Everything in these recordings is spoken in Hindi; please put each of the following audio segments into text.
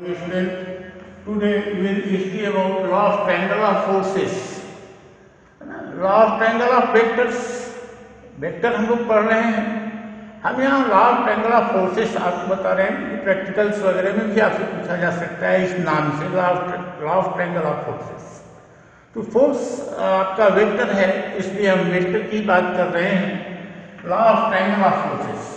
Student, today we will study about law of triangular forces. Law of triangle of vectors, vector हम लोग पढ़ रहे हैं। हम यहाँ law of triangle of forces आपको बता रहे हैं। प्रैक्टिकल्स वगैरह में भी आपसे पूछा जा सकता है इस नाम से, law of triangle of forces. तो फोर्स आपका वेक्टर है, इसलिए हम वेक्टर की बात कर रहे हैं। Law of triangle of forces,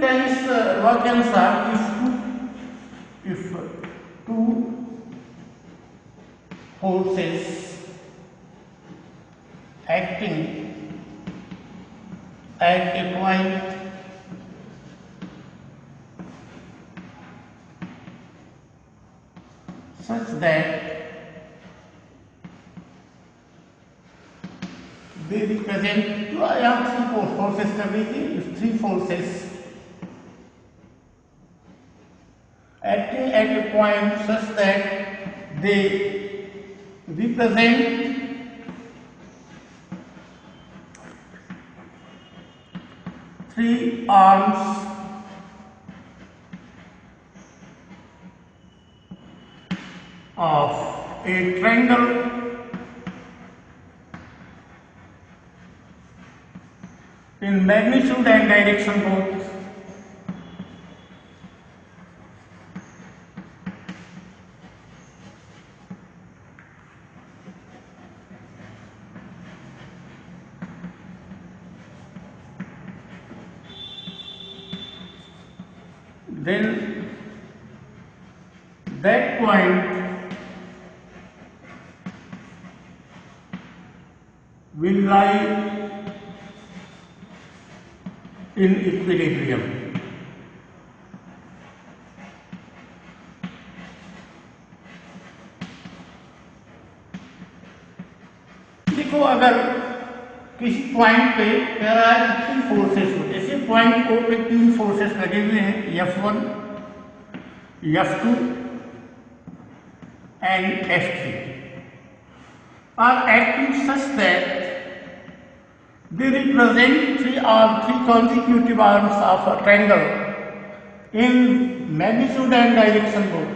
क्या इस लॉ के अनुसार if two forces acting at a point such that they represent, तो यहाँ थ्री फोर्सेस कर लीजिए, three forces acting at a point such that they represent three arms of a triangle in magnitude and direction both. Then that point will lie in equilibrium. देखो, अगर किसी पॉइंट पे कह रहा है कि तीन फोर्सेस हो, जैसे पॉइंट ओ पे तीन फोर्सेस लगे हुए हैं, F1, F2 and F3 are acting such that they represent three consecutive arms of a triangle in magnitude and direction both.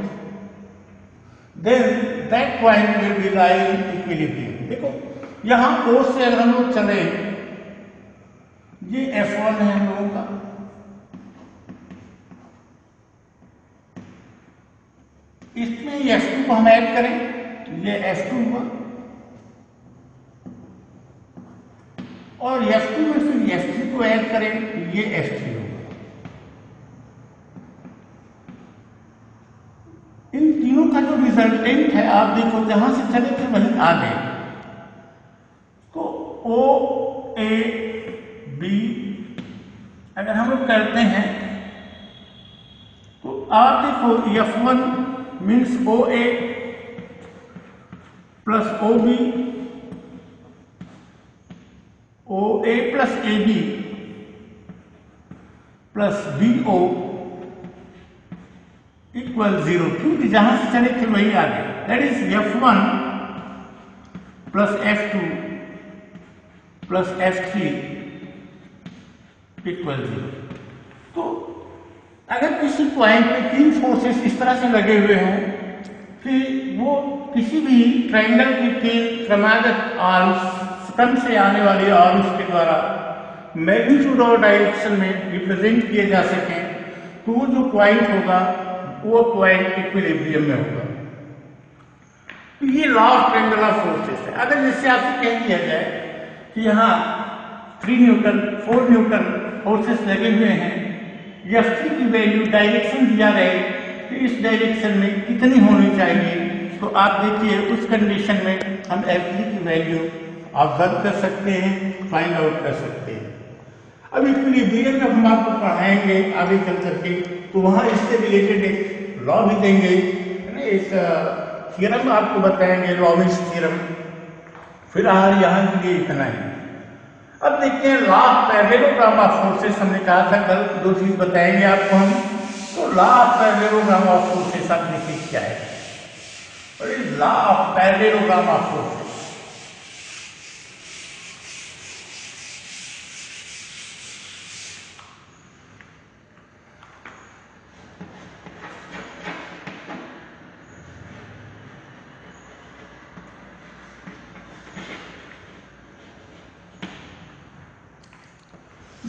Then that point will be lie in equilibrium. देखो, यहाँ O से अगर हम लोग चले, ये F1 है हम लोगों का, इसमें F2 को हम ऐड करें, ये F2 हुआ, और F2 में फिर F3 को ऐड करें, ये F3 होगा। इन तीनों का जो रिजल्टेंट है, आप देखो जहां से चले थे वहीं आ गए। तो O A B अगर हम लोग करते हैं तो आप देखो, F1 means OA plus OB, OA plus AB plus BO equal 0, क्योंकि जहां से चले थे वही आ गए। That is F1 plus F2 plus F3 equal 0। तो अगर किसी पॉइंट पे तीन फोर्सेस इस तरह से लगे हुए हों, फिर वो किसी भी ट्रायंगल की तीन क्रमागत आर्म्स, क्रम से आने वाले आर्म्स के द्वारा मैग्नीट्यूड और डायरेक्शन में रिप्रेजेंट किए जा सकें, तो वो जो पॉइंट होगा वो पॉइंट इक्विलिब्रियम में होगा। तो ये law of triangle of forces है। अगर जैसे आपसे कह दिया जाए कि यहाँ 3 न्यूटन 4 न्यूटन फोर्सेस लगे हुए हैं, F3 की वैल्यू डायरेक्शन दिया गए कि इस डायरेक्शन में कितनी होनी चाहिए, तो आप देखिए उस कंडीशन में हम F3 की वैल्यू ऑब्जर्व कर सकते हैं, फाइंड आउट कर सकते हैं। अब इक्विलिब्रियम जब हम आपको पढ़ाएंगे आगे चल करके, तो वहाँ इससे रिलेटेड एक लॉ भी देंगे, एक थ्योरम आपको बताएंगे, लॉविस थ्योरम। फिलहाल यहाँ के लिए इतना ही। अब देखते हैं law of parallelogram of forces. हमने कहा था कल दो चीज बताएंगे आपको हम। तो law of parallelogram of forces आप देखिए क्या है। What is law of parallelogram of forces?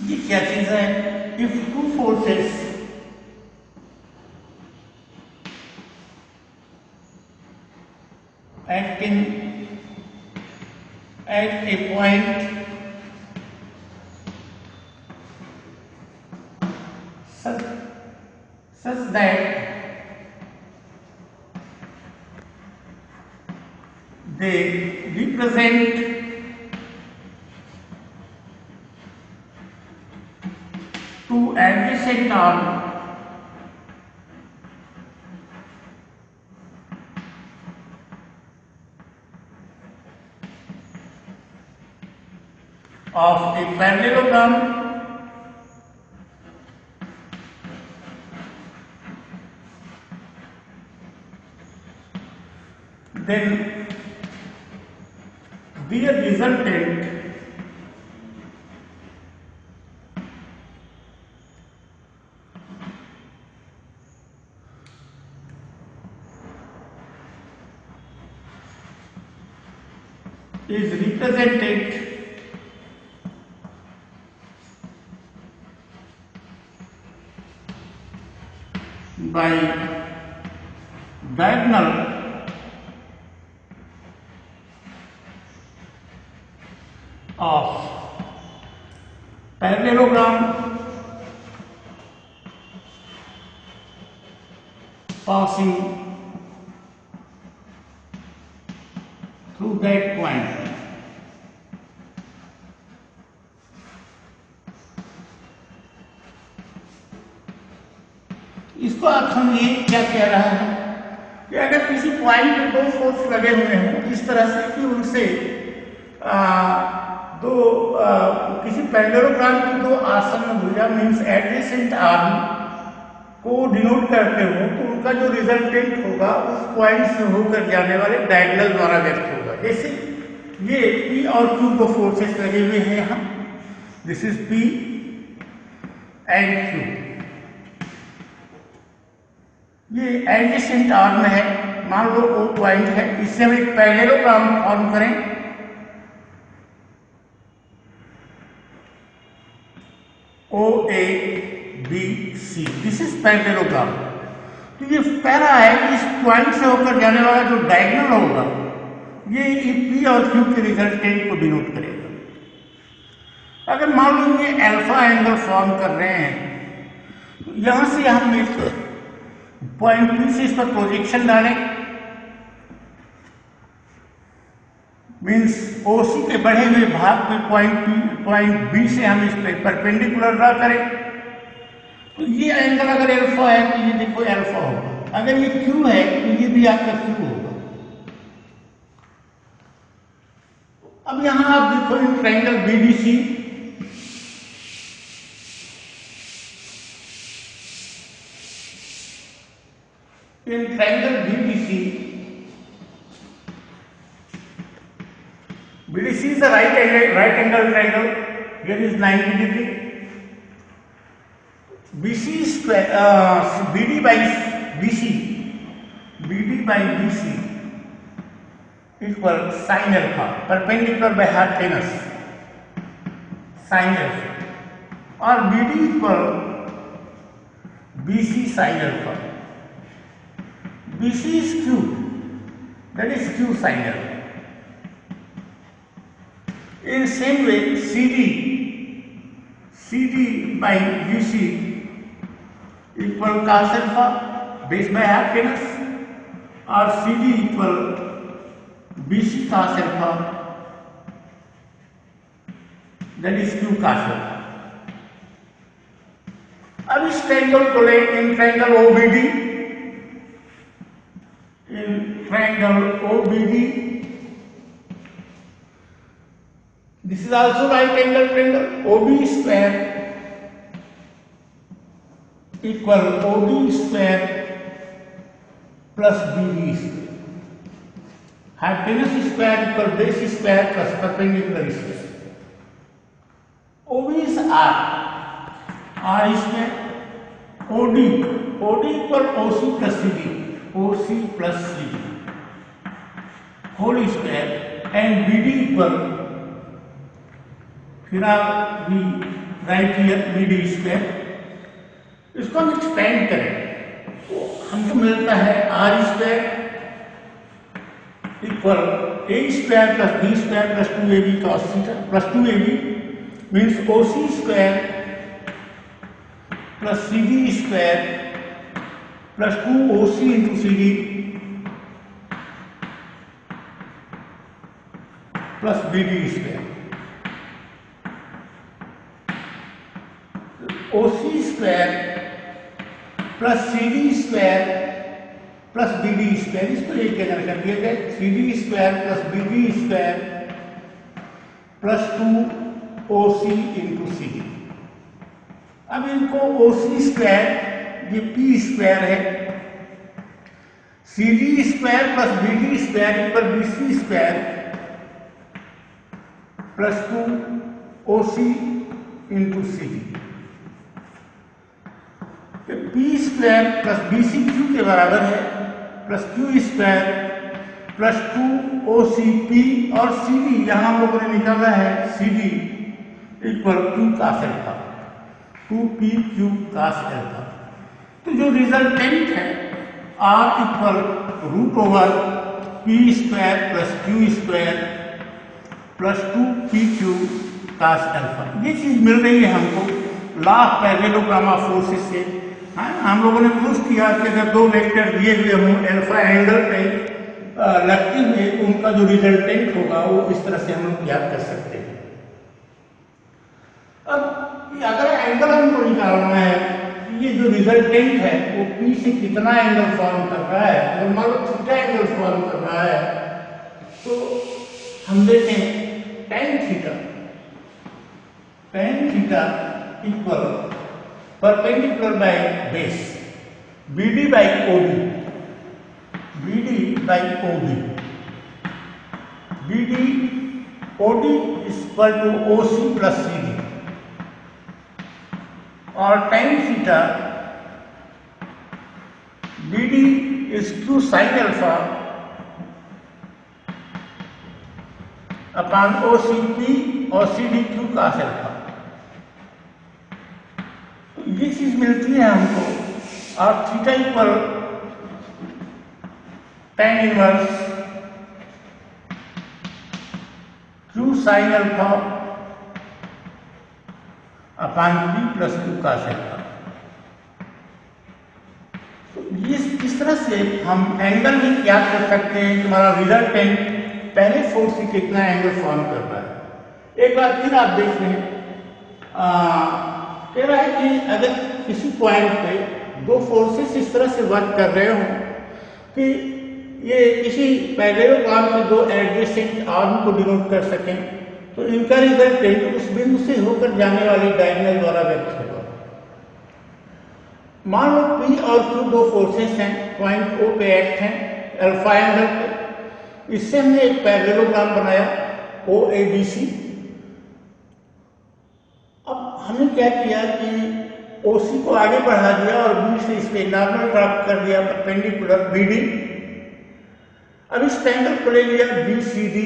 ये क्या चीज है? If two forces acting at a point such that they represent two adjacent arms of a parallelogram then their resultant is represented by diagonal of parallelogram passing through that point. इसको अर्थ हम ये क्या कह रहा है कि अगर किसी पॉइंट पे दो फोर्स लगे हुए हों इस तरह से कि उनसे किसी पैरेललोग्राम की दो आसन्न भुजा मीन्स एडजेसेंट आर्म को डिनोट करते हो तो उनका जो रिजल्टेंट होगा उस पॉइंट से होकर जाने वाले डायगोनल द्वारा व्यक्त होगा। जैसे ये P और Q को फोर्सेस लगे हुए हैं यहाँ, this is P and Q, ये एडजेसेंट आर्म है, मान लो O पॉइंट है, इससे हम एक पैरेललोग्राम फॉर्म करें OABC, दिस इज पैरेललोग्राम। तो ये पैरा है कि इस पॉइंट से होकर जाने वाला जो डायगोनल होगा ये P और Q के रिजल्टेंट को डिनोट करेगा। अगर मान लो ये अल्फा एंगल फॉर्म कर रहे हैं तो यहां से हम पॉइंट P से इस पर प्रोजेक्शन डालें, मीन्स OC के बढ़े हुए भाग पे पॉइंट B से हम इस पर परपेंडिकुलर ड्रा करें तो ये एंगल अगर अल्फा है तो ये देखो अल्फा होगा, अगर ये Q है तो ये भी आपका Q होगा। अब यहां आप देखो in triangle BBC BDC is a right angle triangle. Here is 90 degree. BC square BD by BC equal sin alpha, perpendicular by hypotenuse sin alpha, or BD equal BC sin alpha. BC is Q, that is Q sin alpha. In same way, CD by BC equal cos alpha base by hypotenuse, or CD equal BC cos alpha, that is Q cos alpha. अब इस ट्रायंगल को ले in triangle OBD, this is also right angle triangle. OB square equal OD square plus BD square. Hypotenuse square equal base square plus perpendicular square. OB is R square, OD equal OC plus CD whole square and BD equal, फिर आप भी राइट हियर BD स्क्वायर। इसको हम एक्सपेंड करें तो हमको मिलता है R square equal A square plus B square plus 2AB cos theta plus 2AB means OC square plus CD square plus 2OC into CD plus BD square. OC square plus CD square plus BD square, इसको एक जगह कर दिया जाए, CD square plus BD square plus 2OC into CD। अब इनको OC स्क्वायर, ये P स्क्वायर है, CD square plus BD square equal BC square plus 2OC into CD। P square plus BCQ के बराबर है plus Q square plus 2OCP और CD यहां हम लोगों ने निकाला है CD equal Q cos alpha, 2PQ cos alpha. तो जो रिजल्टेंट है R equal root over P square plus Q square plus 2PQ cos alpha, ये चीज मिल रही है हमको law of parallelogram of forces से। हम लोगों ने प्रूव किया कि अगर दो वेक्टर दिए हुए हों अल्फा एंगल पे लगते हुए उनका जो रिजल्टेंट होगा वो इस तरह से हम लोग याद कर सकते हैं। अब अगर एंगल हमको निकालना है, ये जो रिजल्टेंट है वो P से कितना एंगल फॉर्म कर रहा है, अगर मान लो थीटा एंगल फॉर्म कर रहा है तो हम देखें tan theta equal perpendicular by base BD by OD equal to OC plus CD और tan theta BD is Q sin alpha upon OCP और CDQ cos अल्फा। ये चीज मिलती है हमको और theta equal tan inverse Q sin alpha upon P plus Q cos alpha. तो इस तरह से हम एंगल भी याद कर सकते हैं कि हमारा रिजल्टेंट पहले फोर्स से कितना एंगल फॉर्म कर रहा है। एक बार फिर आप देख रहे हैं, कह रहा है कि अगर किसी पॉइंट पे दो फोर्सेस इस तरह से वर्क कर रहे हो कि ये किसी पैरेललोग्राम के दो एडजेसेंट आर्म को डिनोट कर सकें, तो इनका रिजल्टेंट उस बिंदु से होकर जाने वाली डायगोनल द्वारा व्यक्त होगा। मान लो P और Q दो फोर्सेस हैं, पॉइंट O पे एक्ट हैं अल्फा एंगल पे। इससे हमने एक पैरेललोग्राम बनाया OABC। अब हमने क्या किया कि OC को आगे बढ़ा दिया और B से इसके नॉर्मल ड्राफ्ट कर दिया परपेंडिकुलर BD। अब इस ट्रायंगल को ले लिया BCD,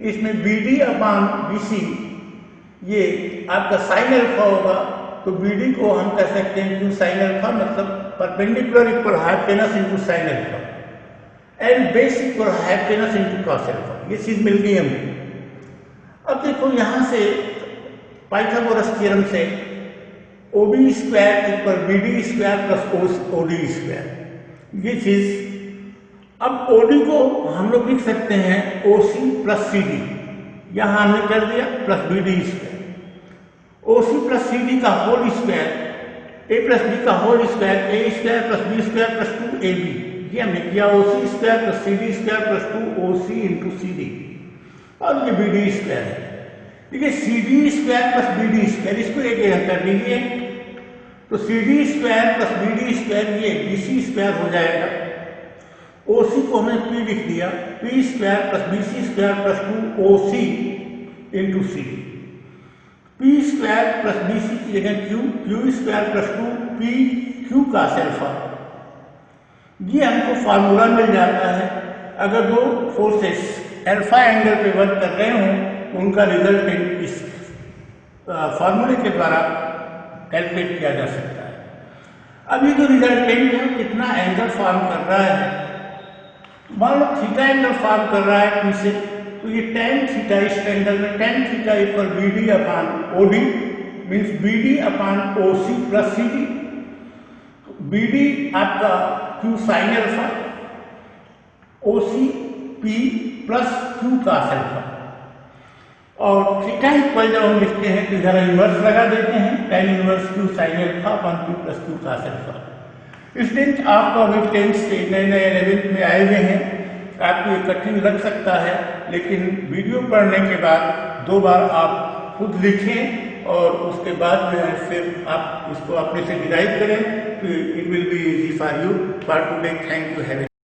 इसमें BD अपॉन BC ये आपका साइन अल्फा होगा, तो BD को हम कह सकते हैं Q साइन अल्फा, मतलब perpendicular equal hypotenuse into sine alpha and base equal hypotenuse into cos alpha. ये चीज मिल गई हमको। अब देखो यहां से पाइथागोरस थ्योरम से OB square equal BD square plus OD square, ये चीज। अब OD को हम लोग लिख सकते हैं OC प्लस CD, यहां हमने कर दिया plus BD square. OC plus CD का whole square A plus B का whole square A square plus B square plus 2AB, ये हमने किया OC square plus CD square plus 2OC into CD और ये BD स्क्वायर है। देखिए CD square plus BD square, इसको एक जगह कर लीजिए तो CD square plus BD square ये BC स्क्वायर हो जाएगा। OC को हमने P लिख दिया, P square plus BC square plus 2OC into C। P square plus BC की जगह Q स्क्वायर प्लस 2PQ का अल्फा। ये हमको फार्मूला मिल जाता है। अगर दो फोर्सेस अल्फा एंगल पे वर्क कर रहे हों तो उनका रिजल्टेंट इस फार्मूले के द्वारा कैलकुलेट किया जा सकता है। अभी जो रिजल्टेंट है कितना एंगल फॉर्म कर रहा है, मान लो थीटा एंगल फॉर्म कर रहा है P से, तो ये tan थीटा, इस एंगल में tan थीटा इक्वल BD अपान OD मीन्स BD अपान OC प्लस CD। BD आपका Q sine alpha, OC P plus Q का अल्फा। और थीटा इक्वल जब हम लिखते हैं तो इधर इन्वर्स लगा देते हैं, tan inverse Q sine alpha अपान Q प्लस Q का अल्फा। स्टूडेंट आपको अभी 10th से नए 11th में आए हुए हैं, आपको ये कठिन लग सकता है, लेकिन वीडियो पढ़ने के बाद 2 बार आप खुद लिखें और उसके बाद जो है फिर आप इसको अपने से डिराइव करें, तो it will be easy for you. For today thank you. Have